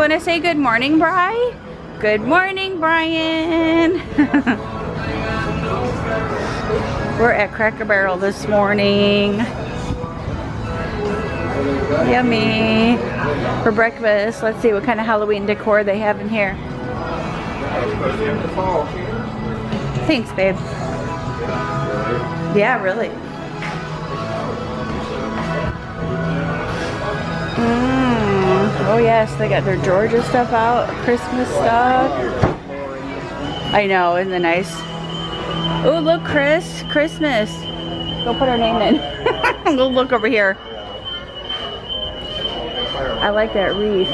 want to say good morning, Bri? Good morning, Brian. We're at Cracker Barrel this morning. Yummy. For breakfast. Let's see what kind of Halloween decor they have in here. Thanks, babe. Yeah, really. Oh yes, they got their Georgia stuff out, Christmas stuff. I know, isn't it nice? Oh, look, Chris, Christmas. Go put our name in. Go look over here. I like that wreath.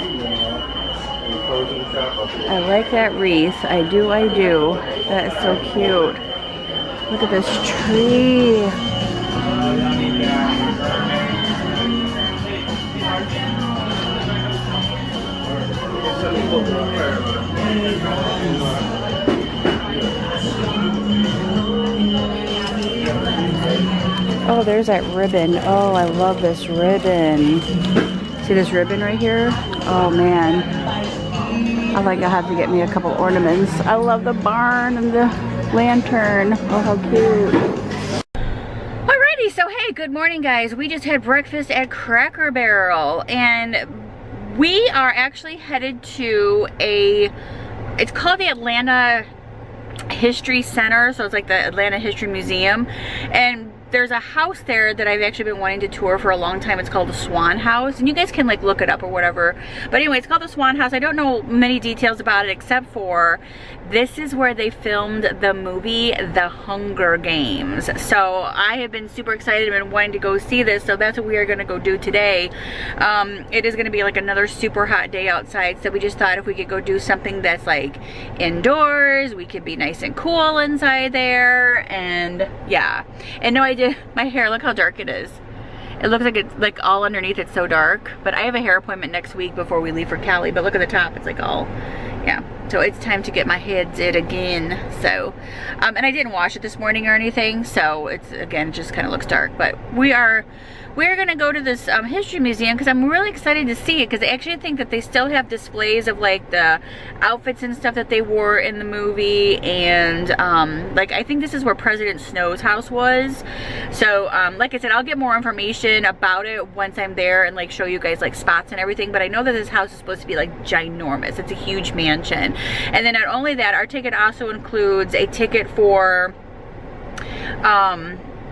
I like that wreath. I do. That is so cute. Look at this tree. Oh, there's that ribbon. Oh, I love this ribbon. See this ribbon right here? Oh man. I think I'll have to get me a couple ornaments. I love the barn and the lantern. Oh, how cute. Alrighty, so hey, good morning guys. We just had breakfast at Cracker Barrel and we are actually headed to it's called the Atlanta History Center, so it's like the Atlanta History Museum, and there's a house there that I've actually been wanting to tour for a long time. It's called the Swan House, and you guys can like look it up or whatever. But anyway, it's called the Swan House. I don't know many details about it except for this is where they filmed the movie The Hunger Games. So I have been super excited and been wanting to go see this, so that's what we are going to go do today. It is going to be like another super hot day outside, so we just thought if we could go do something that's like indoors, we could be nice and cool inside there. And yeah, and no, I did my hair. Look how dark it is. It looks like it's like all underneath it's so dark, but I have a hair appointment next week before we leave for Cali. But look at the top, it's like all, yeah, so it's time to get my hair did again. So and I didn't wash it this morning or anything, so it's, again, it just kind of looks dark. But we're gonna go to this history museum because I'm really excited to see it, because I actually think that they still have displays of like the outfits and stuff that they wore in the movie, and like I think this is where President Snow's house was. So like I said, I'll get more information about it once I'm there and like show you guys like spots and everything. But I know that this house is supposed to be like ginormous. It's a huge mansion. And then not only that, our ticket also includes a ticket for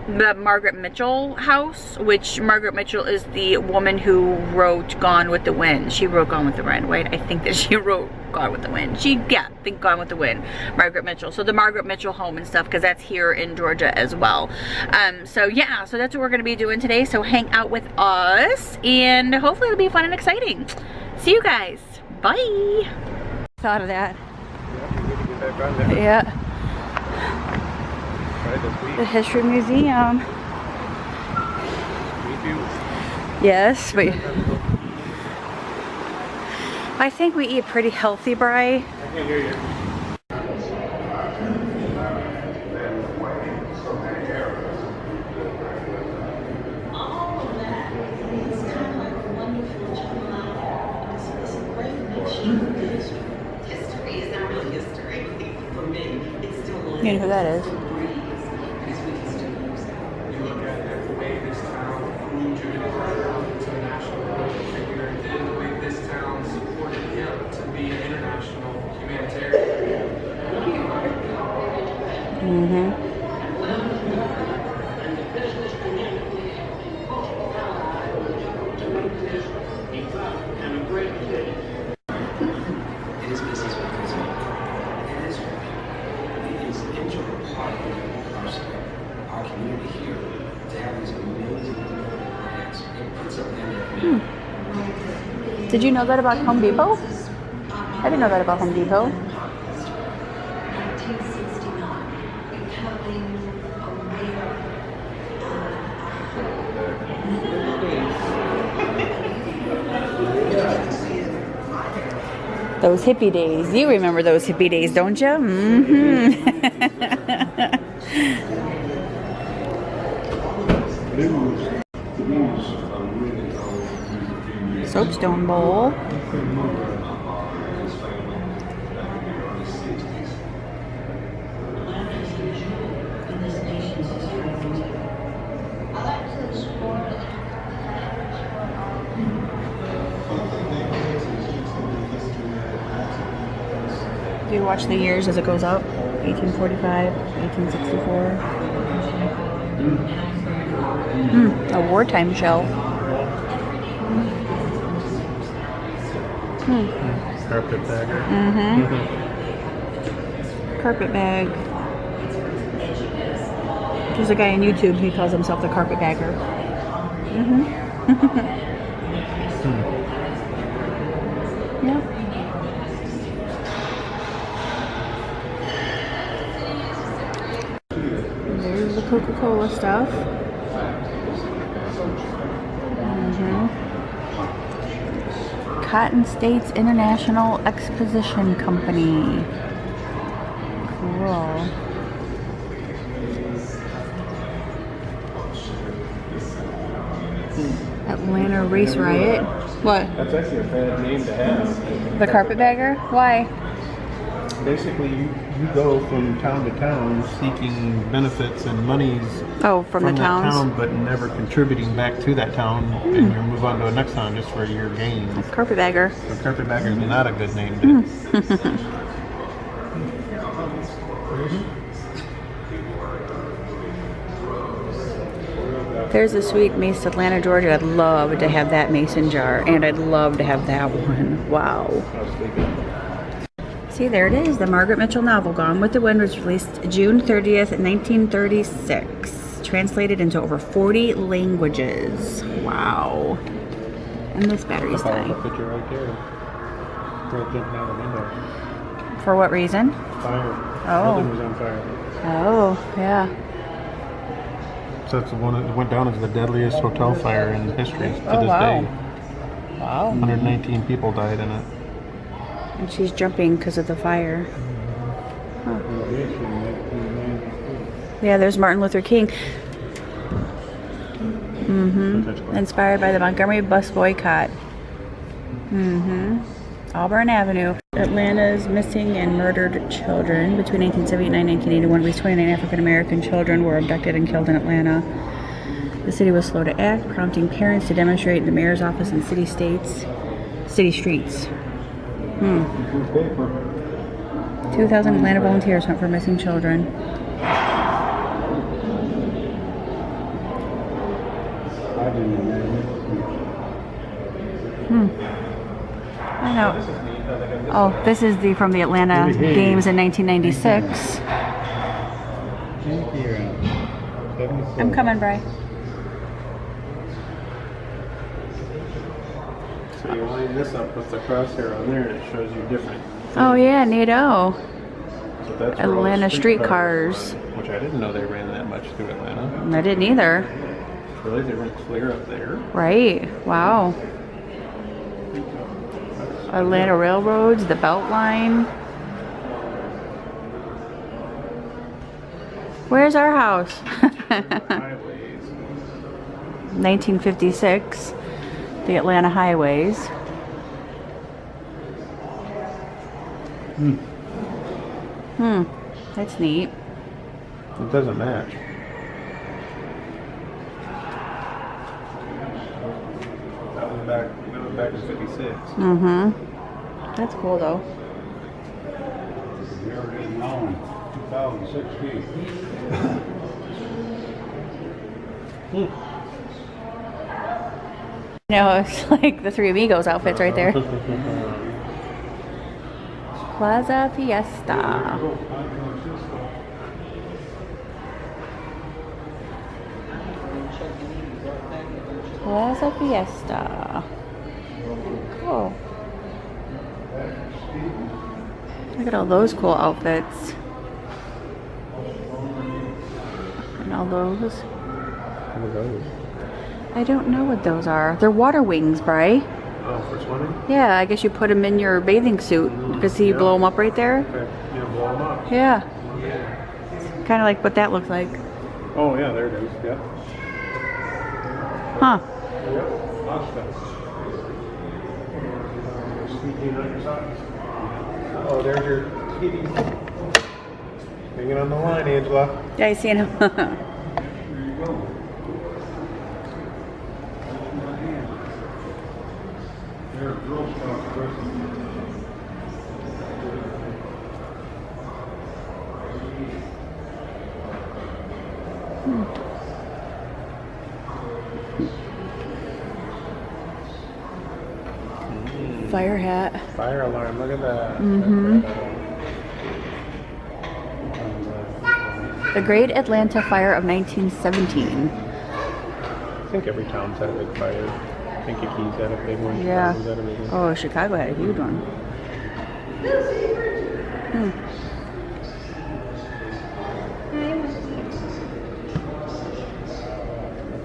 the Margaret Mitchell house, which Margaret Mitchell is the woman who wrote Gone with the Wind. She wrote Gone with the Wind, right? I think that she wrote Gone with the Wind. I think Gone with the Wind, Margaret Mitchell. So the Margaret Mitchell home and stuff, because that's here in Georgia as well. So yeah, so that's what we're going to be doing today. So hang out with us, and hopefully it'll be fun and exciting. See you guys. Bye. Thought of that. Yeah. The History Museum. Yes, but I think we eat pretty healthy, Bri. I can hear you. You know who that is? Did you know that about Home Depot? I didn't know that about Home Depot. Those hippie days. You remember those hippie days, don't you? Mm-hmm. Soapstone bowl. watch the years as it goes up. 1845, 1864. A wartime show. Carpet bagger. Carpet bag. There's a guy on YouTube, he calls himself the carpet bagger. Yeah. There's the Coca-Cola stuff. Cotton States International Exposition Company. Cool. Atlanta Race Riot. What? That's actually a bad name to have. The carpetbagger? Why? Basically, you go from town to town seeking benefits and monies Oh, from the that towns? town, but never contributing back to that town, and you move on to the next town just for your gain. Carpetbagger. So carpetbagger is not a good name to There's a sweet mace, Atlanta, Georgia. I'd love to have that mason jar, and I'd love to have that one. Wow. See, there it is. The Margaret Mitchell novel, Gone with the Wind, was released June 30th, 1936. Translated into over 40 languages. Wow. And this battery's dying. Picture right there. Girl jumping out the window. For what reason? Fire. Oh. Building was on fire. Oh, yeah. So that's the one that went down as the deadliest hotel fire in history to this wow. day. Wow. 119 people died in it. And she's jumping because of the fire. Huh. Yeah, there's Martin Luther King. Inspired by the Montgomery bus boycott. Auburn Avenue. Atlanta's missing and murdered children. Between 1979 and 1981, at least 29 African American children were abducted and killed in Atlanta. The city was slow to act, prompting parents to demonstrate in the mayor's office and city streets. 2,000 Atlanta volunteers hunt for missing children. I know. Oh, this is from the Atlanta games in 1996. I'm coming, Bri. So you line this up with the crosshair on there and it shows you different. Oh yeah, neato. So that's where all the Atlanta streetcars. run, which I didn't know they ran that much through Atlanta. I didn't either. Really? They run clear up there? Right. Wow. Atlanta railroads, the Beltline. Where's our house? 1956. The Atlanta highways. That's neat. It doesn't match. That went back to 56. That's cool though. Here it is now in 2016. You know, it's like the Three Amigos outfits right there. Plaza Fiesta. Plaza Fiesta. Cool. Look at all those cool outfits. And all those. What are those? I don't know what those are. They're water wings, Bri. Oh, for swimming? Yeah, I guess you put them in your bathing suit. Because you blow them up right there? Okay. Yeah, blow them up. Yeah. Kind of like what that looks like. Oh, yeah, there it is. Yeah. Huh. Yep. Oh, there's your kitty. Hanging on the line, Angela. Yeah, I seen him. Fire hat. Fire alarm, look at that. Mm-hmm. The Great Atlanta Fire of 1917. I think every town's had a big fire. Kentucky's had a big one. Yeah. Chicago's had a big one. Oh, Chicago had a huge one. Hmm.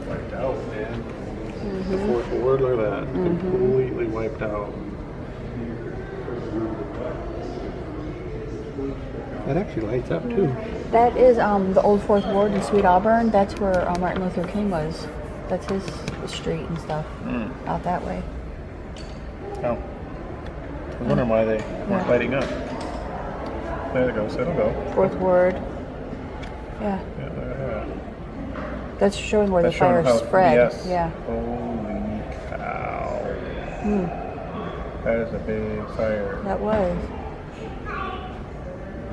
Wiped out, man. The fourth ward, look at that. Completely wiped out. That actually lights up too. That is the old Fourth Ward in Sweet Auburn. That's where Martin Luther King was. That's his street and stuff out that way. Oh. I was wondering why they weren't lighting up. There they go, so it'll go. Fourth Ward. Yeah. Yeah. That's showing where That's the fire showing how- spread. Yes. Yeah. Holy cow. Hmm. That is a big fire. That was.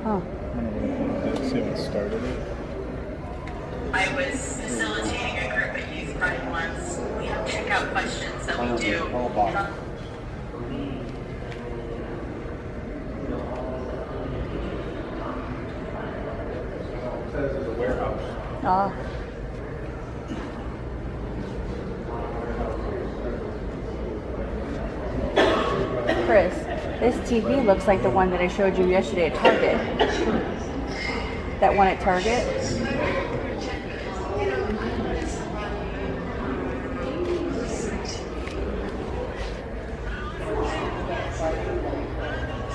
Huh. Let's see what started it. I was facilitating a group at Youth Pride once. We have checkout questions that we do. It says it's a warehouse. Ah. Chris, this TV looks like the one that I showed you yesterday at Target. That one at Target.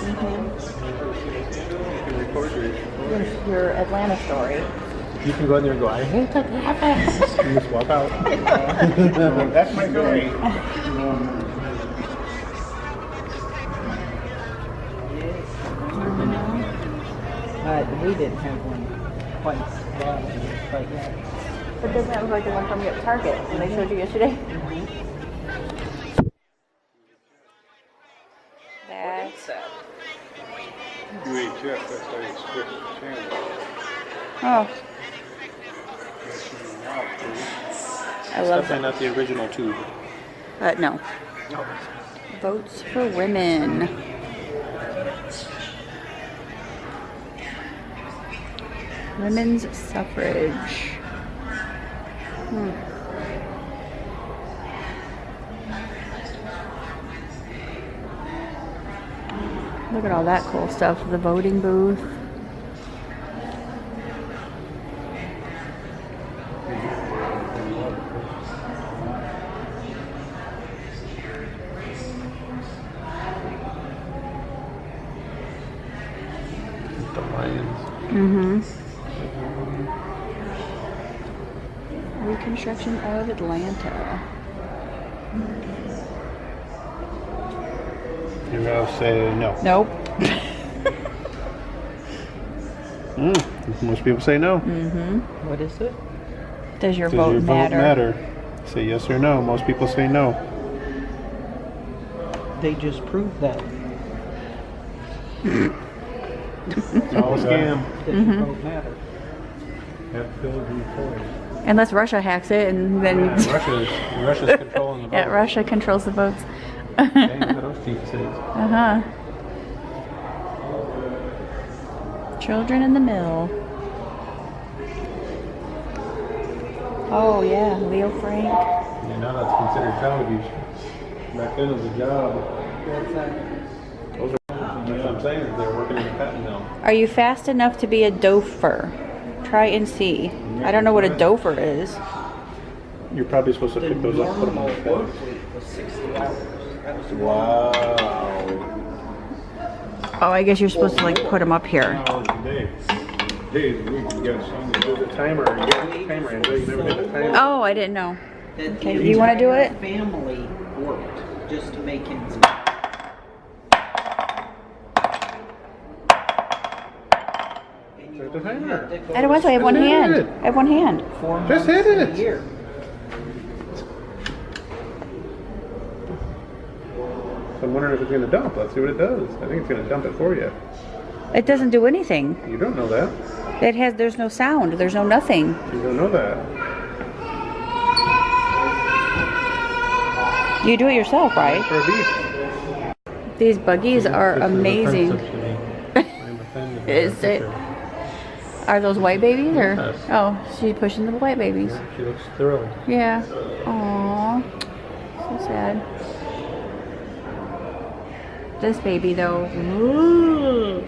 You can record Your Atlanta story. You can go in there and go, I hate to have it. And just walk out. That's my story. We didn't have one quite like that. But doesn't that look like the one from at Target that I showed you yesterday? That's UHF, that's how you switch the channel. oh, I love Definitely not the original tube. no. Votes for women. Women's suffrage. Look at all that cool stuff. The voting booth. The lions. Reconstruction of Atlanta. You're going to say no. Nope. Most people say no. What is it? Does your Does vote your vote matter? matter? Say yes or no. Most people say no. They just proved that. It's all a scam. That your vote matter. Have filled and toys. Unless Russia hacks it and then Russia's controlling the vote. yeah, Russia controls the votes. Dang, look at those teeth cities. Uh-huh. Children in the Mill. Oh yeah, Leo Frank. Yeah, now that's considered child abuse. Back then it was a job. What's that? Those are, that's what I'm saying, is they're working in the cotton mill. Are you fast enough to be a dofer? Try and see. I don't know what a dofer is. You're probably supposed to The pick those up and put them on normal the work fence. week was 60 hours. That was Wow. Oh, I guess you're supposed to like put them up here. Hours a day. Days a week. You got the timer. You got the timer. And you never did the timer. Oh, I didn't know. that Okay, the you wanna do entire it? Family worked just to make ends meet. And you Set the only timer. had to go I don't want to. I have one Just hit hand. it. I have one hand. 4 Just months hit a it. year. So I'm wondering if it's going to dump. Let's see what it does. I think it's going to dump it for you. It doesn't do anything. You don't know that. There's no sound. There's no nothing. You don't know that. You do it yourself, right? For a beef. These buggies are This is amazing. offensive to me. I'm offended by Is that it? picture. Are those white babies or? Yes. Oh, she's pushing the white babies. Yeah, she looks thrilled. Yeah. Aww. So sad. This baby though. Ooh.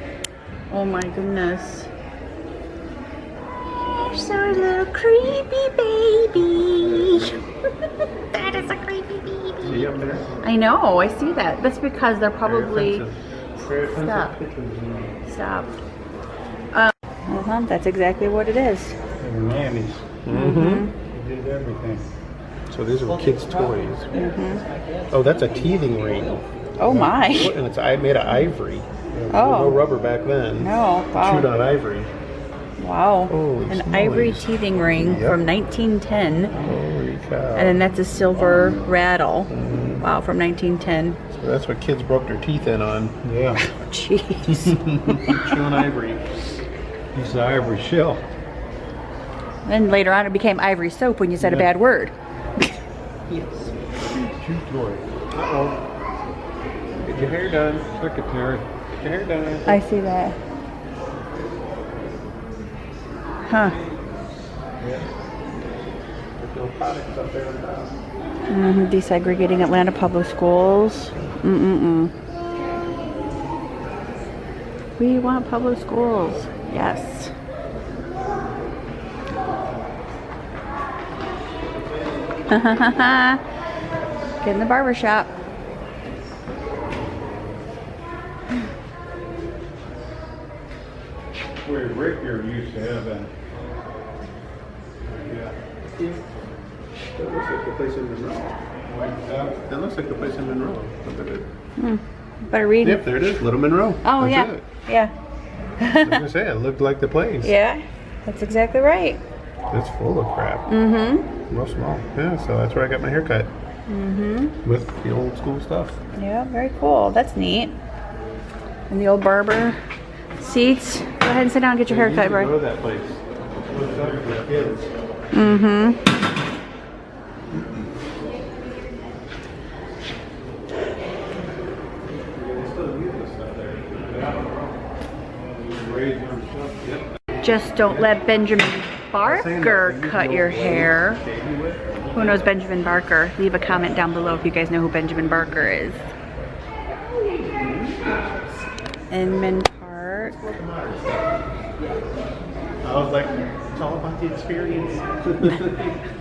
Oh my goodness. You're so little creepy baby. That is a creepy baby. See up there? I know, I see that. That's because they're probably. Very offensive. Very offensive Stop. pictures. Stop. That's exactly what it is. They were nannies. Mm-hmm. They did everything. So these are kids' toys. Mm-hmm. Oh, that's a teething ring. Oh my. And it's made of ivory. Oh. No rubber back then. No. Chewed Wow. on ivory. Wow. Holy An smokes. ivory teething ring Yep. from 1910. Holy cow. And then that's a silver rattle. Mm-hmm. Wow, from 1910. So that's what kids broke their teeth in on. Yeah. Jeez. Chewing ivory. He's the ivory shell. Then later on it became ivory soap when you said a bad word. Yes. Chew toy. Uh-oh. Get your hair done. Secretary. Get your hair done. I see that. Huh. There's no products up there. Desegregating Atlanta public schools. We want public schools. Yes. Get in the barber shop. Where Rick here used to have that. Yeah. That looks like the place in Monroe. That looks like the place in Monroe. Look at it. Better read. Yep, there it is. Little Monroe. Oh, That's yeah. it. Yeah. I was gonna say it looked like the place. Yeah. That's exactly right. It's full of crap. Mm-hmm. Real small. Yeah, so that's where I got my hair cut. Mm-hmm. With the old school stuff. Yeah, very cool. That's neat. And the old barber seats. Go ahead and sit down and get your hair cut, Go to bro. that place. Looks like for kids. Mm-hmm. Just don't let Benjamin Barker cut your hair. Who knows Benjamin Barker? Leave a comment down below if you guys know who Benjamin Barker is. Inman Park. I was like, it's all about the experience.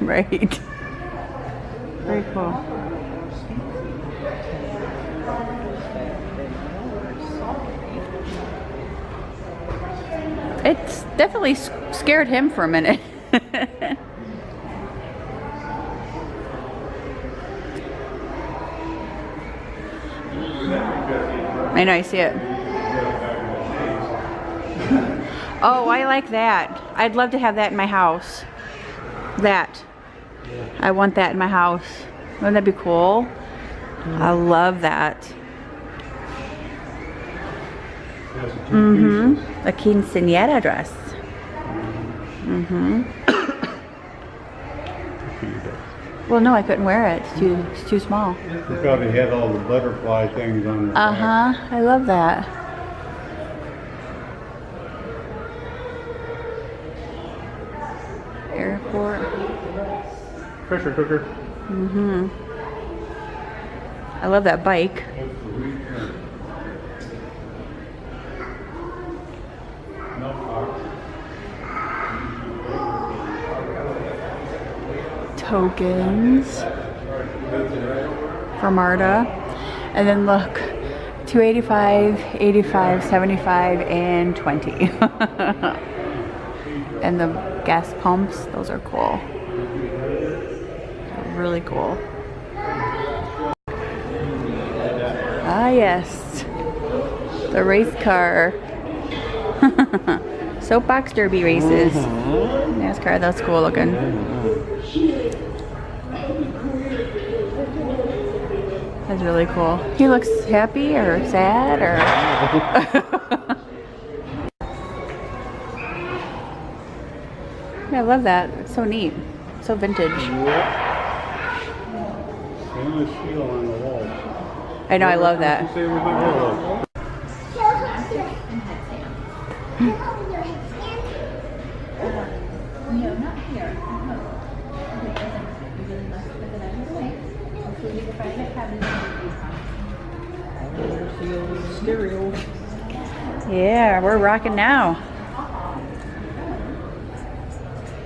Right. Very cool. It's definitely scared him for a minute. I know, I see it. Oh, I like that. I'd love to have that in my house. That. I want that in my house. Wouldn't that be cool? I love that. Mm-hmm. A quinceañera dress. Mm-hmm. Well, no, I couldn't wear it. It's too small. He probably had all the butterfly things on the Uh-huh. I love that. Airport. Pressure cooker. Mm-hmm. I love that bike. Tokens for Marta. And then look, 285, 85, 75, and 20. And the gas pumps, those are cool. Really cool. Ah, yes. The race car. Soapbox derby races. NASCAR, that's cool looking. That's really cool. He looks happy or sad or... Yeah, I love that. It's so neat. So vintage. Stainless steel on the walls. I know, I love that. Say everybody. There's the old stereo. Yeah, we're rocking now.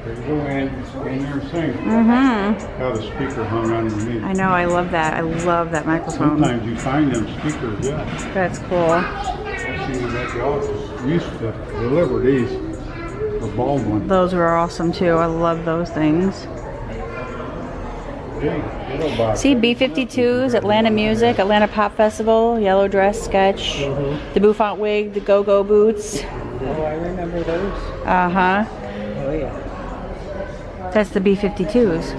There you go, Angie. Stand there and sing. Mm-hmm. Got a speaker hung underneath. I know, I love that. I love that microphone. Sometimes you find them speakers, yeah. That's cool. I see them at the office. We used to deliver these for Baldwin. Those were awesome too. I love those things. Yeah, little box. See, B-52s, Atlanta Music, Atlanta Pop Festival, Yellow Dress Sketch, the Bouffant Wig, the Go-Go Boots. Oh, I remember those. Uh-huh. Oh, yeah. That's the B-52s.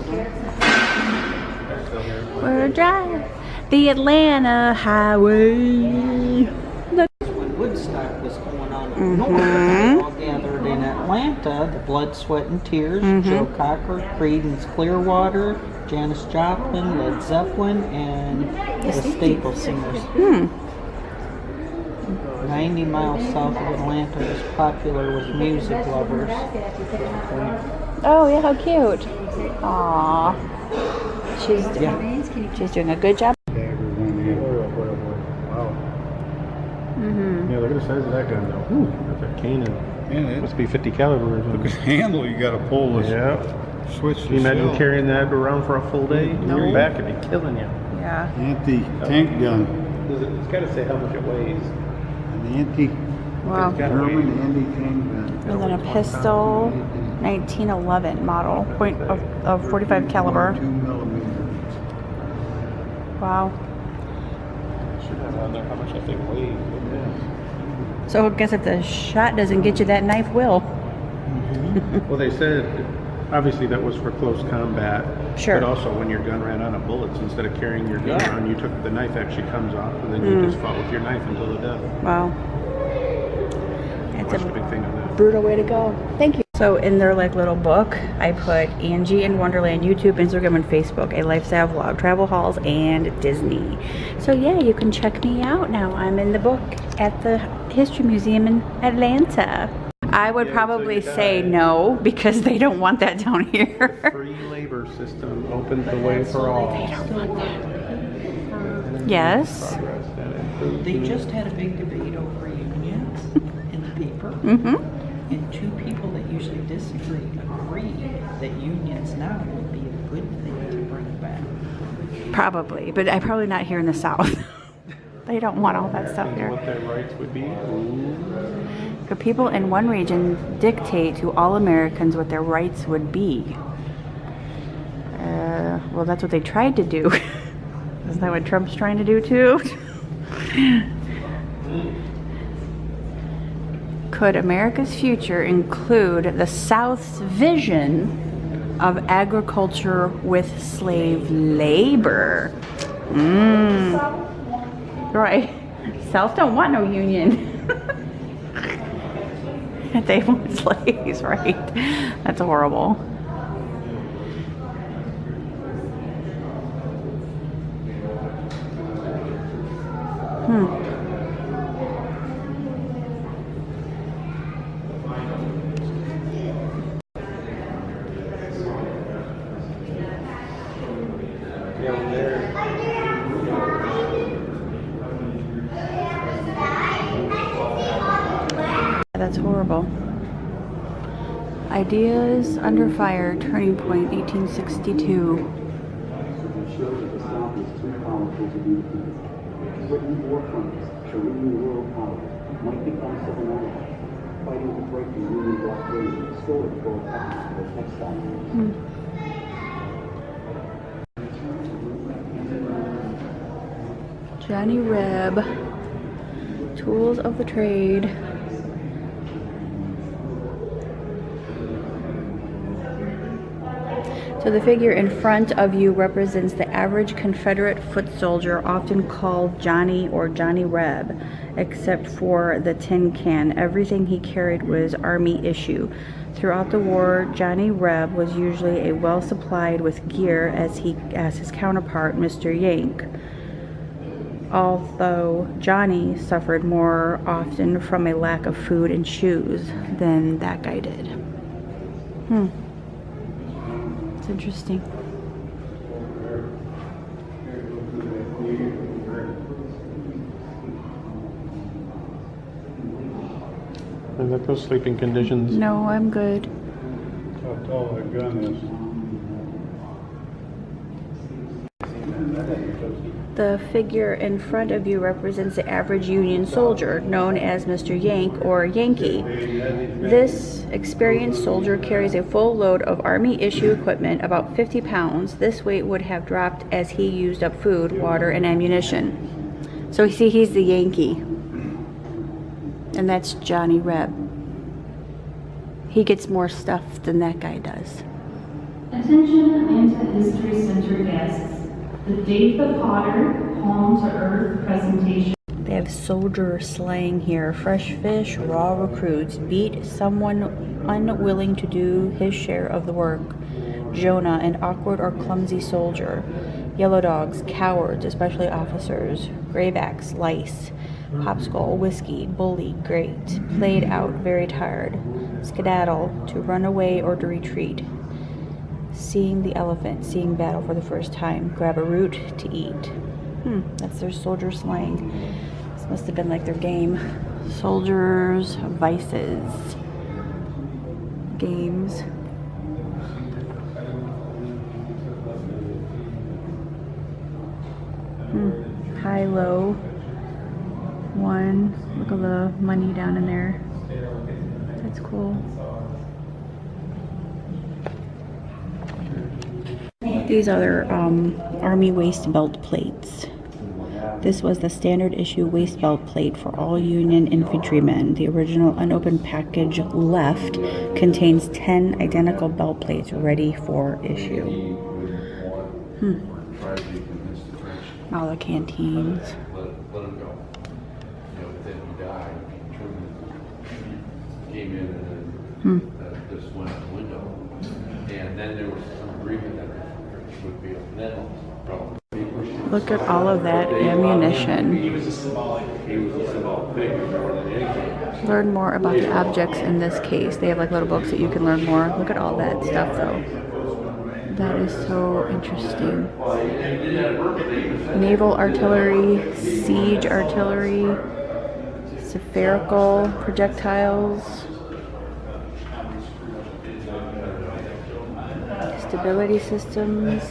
We're driving the Atlanta Highway. When Woodstock was going on in North, they all gathered in Atlanta. The Blood, Sweat, and Tears, Joe Cocker, Creedence Clearwater, Janis Joplin, Led Zeppelin, and the Staple Singers. 90 miles south of Atlanta is popular with music lovers. Oh, yeah, how cute. Aww. She's doing a good job. Wow. Yeah, look at the size of that gun though. Ooh, that's a Cannon. Yeah, Must be 50 caliber or look something. at the handle. You got to pull this switch. Can you imagine carrying that around for a full day? No. Your back would be killing you. Yeah. Anti-tank gun. It's got to say how much it weighs. An anti Wow. German anti-tank gun. And then a pistol, 1911 model, point of 45 caliber. 2 millimeter. Wow. Should have on there how much that thing weighs. So I guess if the shot doesn't get you, that knife will. Well, they said obviously that was for close combat. Sure. But also when your gun ran out of bullets, instead of carrying your gun around, you took the knife actually comes off, and then you just fought with your knife until the death. Wow. That's Watched a a big thing on that. brutal way to go. Thank you. So in their like little book, I put Angie in Wonderland, YouTube, Instagram, and Facebook, a lifestyle vlog, travel hauls, and Disney. So yeah, you can check me out now. I'm in the book at the History Museum in Atlanta. I would probably say no because they don't want that down here. Free labor system opens the way for all. Yes. They just had a big debate over unions in the paper. And two people that usually disagree agree that unions now would be a good thing to bring back. Probably, but I probably not here in the South. They don't want all that stuff here. What their rights would be. The people in one region dictate to all Americans what their rights would be. Well, that's what they tried to do. Isn't that what Trump's trying to do too? Could America's future include the South's vision of agriculture with slave labor? Right. South don't want no union. They want slaves, right? That's horrible. That's horrible. Ideas Under Fire, Turning Point, 1862. Johnny Reb, Tools of the Trade. So the figure in front of you represents the average Confederate foot soldier, often called Johnny or Johnny Reb, except for the tin can. Everything he carried was Army issue. Throughout the war, Johnny Reb was usually a well supplied with gear as his counterpart, Mr. Yank. Although Johnny suffered more often from a lack of food and shoes than that guy did. It's interesting. Is that those sleeping conditions? No, I'm good. How tall that gun is. The figure in front of you represents the average Union soldier, known as Mr. Yank or Yankee. This experienced soldier carries a full load of Army-issue equipment, about 50 pounds. This weight would have dropped as he used up food, water, and ammunition. So see, he's the Yankee. And that's Johnny Reb. He gets more stuff than that guy does. Attention Atlanta History Center guests. The Dave the Potter Home to Earth presentation. They have soldier slang here. Fresh fish, raw recruits, beat someone unwilling to do his share of the work. Jonah, an awkward or clumsy soldier. Yellow dogs, cowards, especially officers. Graybacks, lice. Popsicle, whiskey, bully, great. Played out, very tired. Skedaddle, to run away or to retreat. Seeing the elephant, seeing battle for the first time. Grab a root to eat. That's their soldier slang. This must have been like their game. Soldiers, vices, games. High, low. One. Look at the money down in there. That's cool. These are Army waist belt plates. This was the standard issue waist belt plate for all Union infantrymen. The original unopened package left contains 10 identical belt plates ready for issue. All the canteens. Let him go. You know, then he died. Truman came in and just went out the window. And then there was some agreement that would be a then probably. Look at all of that ammunition. He was a symbolic figure more than anything. Learn more about the objects in this case. They have like little books that you can learn more. Look at all that stuff though. That is so interesting. Naval artillery, siege artillery, spherical projectiles, stability systems.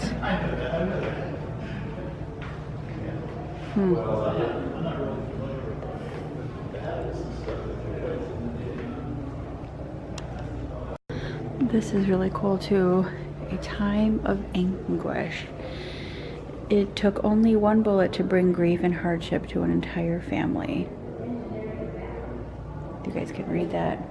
This is really cool too. A time of anguish. It took only one bullet to bring grief and hardship to an entire family. You guys can read that.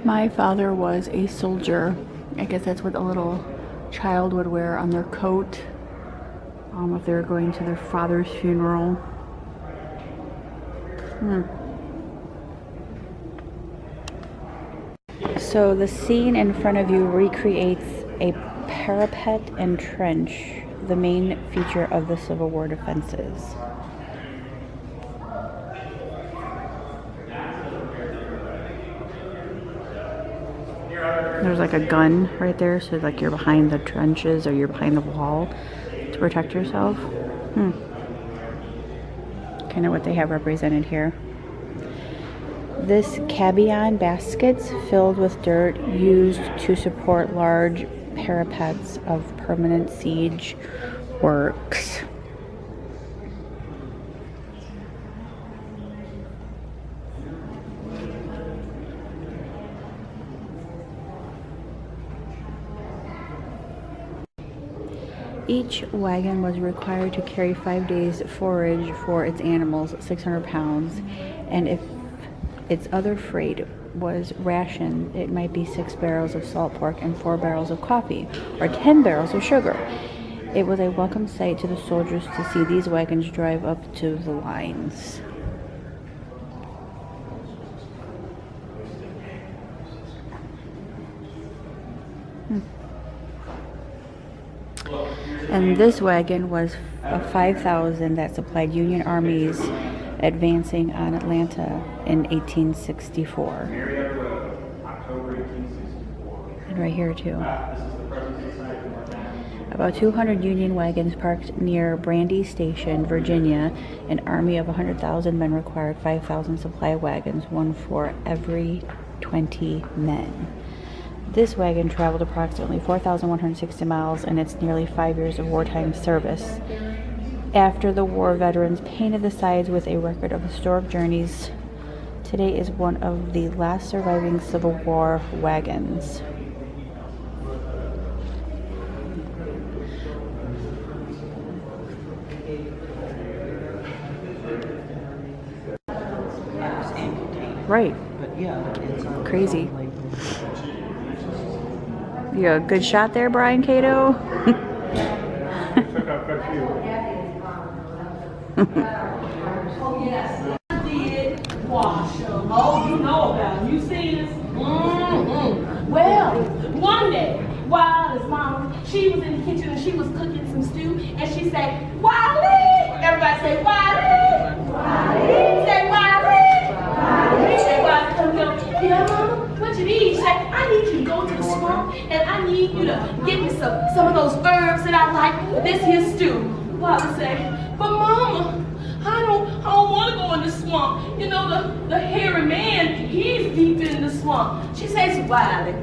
My father was a soldier. I guess that's what a little child would wear on their coat if they were going to their father's funeral. So the scene in front of you recreates a parapet and trench, the main feature of the Civil War defenses. There's like a gun right there, so like you're behind the trenches or you're behind the wall to protect yourself. Kind of what they have represented here. This cabion baskets filled with dirt used to support large parapets of permanent siege works. Each wagon was required to carry 5 days forage for its animals, 600 pounds, and if its other freight was rationed, it might be 6 barrels of salt pork and 4 barrels of coffee, or 10 barrels of sugar. It was a welcome sight to the soldiers to see these wagons drive up to the lines. And this wagon was a 5,000 that supplied Union armies advancing on Atlanta in 1864. And right here too. About 200 Union wagons parked near Brandy Station, Virginia. An army of 100,000 men required 5,000 supply wagons, one for every 20 men. This wagon traveled approximately 4,160 miles in its nearly 5 years of wartime service. After the war, veterans painted the sides with a record of historic journeys. Today is one of the last surviving Civil War wagons. Right. But yeah, it's Crazy. You got a good shot there, Brian Cato. Took out quite a few. Did wash them. Oh, you know about them. You see this? Mm-hmm. Well, one day, while his mom, she was in the kitchen and she was cooking some stew, and she said, Wiley! Everybody say, Wiley! Wiley! Say, Wiley! Wiley! Say, Wiley, come here. Yeah, Mama, what you need? She said, I need you to go to the swamp, and I need you to get me some of those herbs that I like, this here stew. Wiley said, but Mama, I don't want to go in the swamp. You know, the hairy man, he's deep in the swamp. She says, Wiley,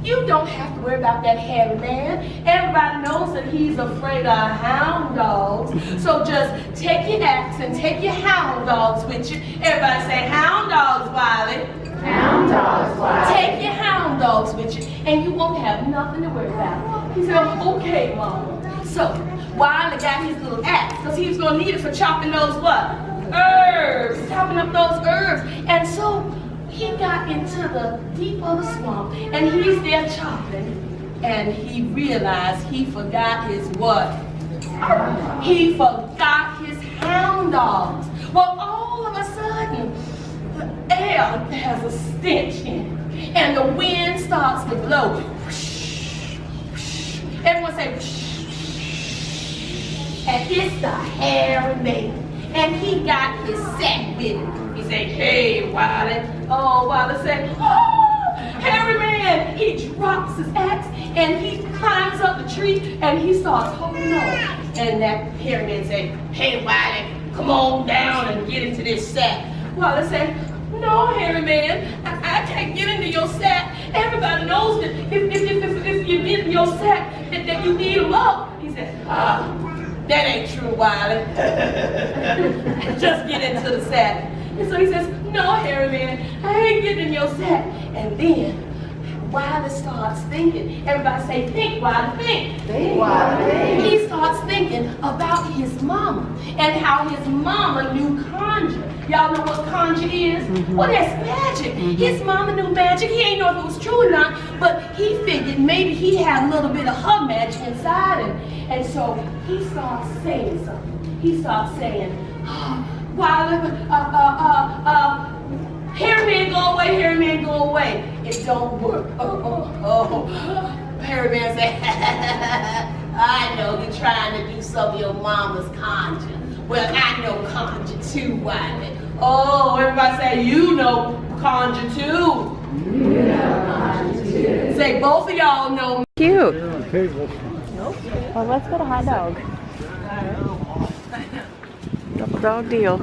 you don't have to worry about that hairy man. Everybody knows that he's afraid of hound dogs. So just take your axe and take your hound dogs with you. Everybody say, hound dogs, Wiley. Hound dogs, Wiley. Take your hound dogs with you, and you won't have nothing to worry about. He said, okay, Mama. So, Wiley got his little axe, because he was going to need it for chopping those what? Herbs. Chopping up those herbs. And so, he got into the deep of the swamp, and he's there chopping, and he realized he forgot his what? He forgot his hound dogs. Well, all of a sudden, the air has a stench in it, and the wind starts to blow. Everyone say, and it's the hairy man. And he got his sack with him. He said, hey, Wiley. Oh, Wiley said, oh, hairy man. He drops his axe and he climbs up the tree and he starts holding on. And that hairy man said, hey, Wiley, come on down and get into this sack. Wiley said, no, hairy man, I can't get into your sack. Everybody knows that if you get in your sack, that you need them up. He said, that ain't true, Wiley. Just get into the sack. And so he says, no, hairy man, I ain't getting in your sack. And then Wiley starts thinking. Everybody say, think, Wiley, think. Think, Wiley, think. He starts thinking about his mama and how his mama knew conjure. Y'all know what conjure is? Mm-hmm. Well, that's magic. Mm-hmm. His mama knew magic. He ain't know if it was true or not, but he figured maybe he had a little bit of her magic inside him. And so he starts saying something. He starts saying, Wiley, hairy man, go away, hairy man, go away. It don't work. Hairy man say, I know you're trying to do some of your mama's conjure. Well, I know conjure too, Wiley. Oh, everybody say, you know conjure too. You know conjure too. Say, both of y'all know. Cute. Okay, Well, let's get a hot dog. Double dog deal.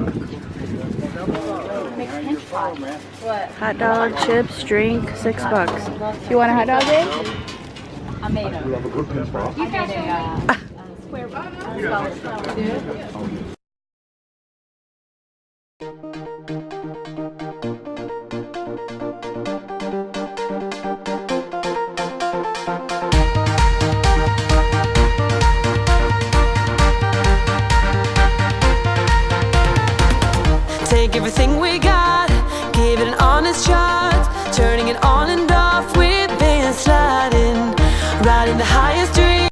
What? Hot dog, chips, drink, $6. You want a hot dog, Dave? I made a. You can a square one. take everything we got.